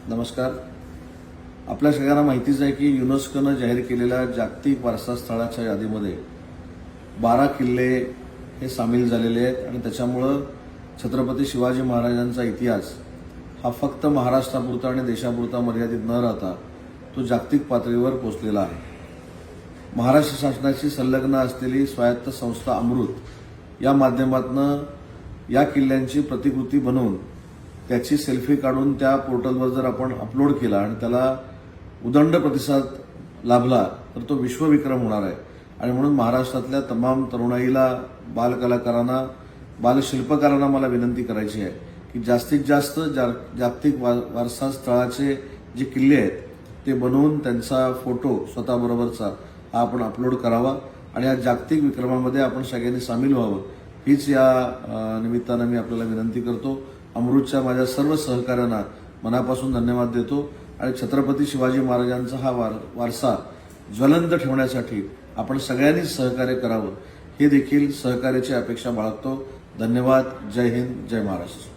नमस्कार. आपल्या सगळ्यांना माहितीच आहे की युनेस्कोनं जाहीर केलेल्या जागतिक वारसा स्थळाच्या यादीमध्ये 12 किल्ले हे सामील झालेले आहेत आणि त्याच्यामुळं छत्रपती शिवाजी महाराजांचा इतिहास हा फक्त महाराष्ट्रापुरता आणि देशापुरता मर्यादित न राहता तो जागतिक पातळीवर पोहोचलेला आहे. महाराष्ट्र शासनाशी संलग्न असलेली स्वायत्त संस्था अमृत या माध्यमातून या किल्ल्यांची प्रतिकृती बनवून त्याची सेल्फी काढून त्या पोर्टलवर जर आपण अपलोड केला आणि त्याला उदंड प्रतिसाद लाभला तर तो विश्वविक्रम होणार आहे. आणि म्हणून महाराष्ट्रातल्या तमाम तरुणाईला, बालकलाकारांना, बालशिल्पकारांना मला विनंती करायची आहे की जास्तीत जास्त जागतिक वारसा स्थळाचे जे किल्ले आहेत ते बनवून त्यांचा फोटो स्वतःबरोबरचा हा आपण अपलोड करावा आणि या जागतिक विक्रमामध्ये आपण सगळ्यांनी सामील व्हावं हीच या निमित्तानं मी आपल्याला विनंती करतो. अमृतच्या माझ्या सर्व सहकाऱ्यांना मनापासून धन्यवाद देतो आणि छत्रपती शिवाजी महाराजांचा हा वारसा ज्वलंत ठेवण्यासाठी आपण सगळ्यांनी सहकार्य करावं हे देखील सहकार्याची अपेक्षा बाळगतो. धन्यवाद. जय हिंद, जय महाराष्ट्र.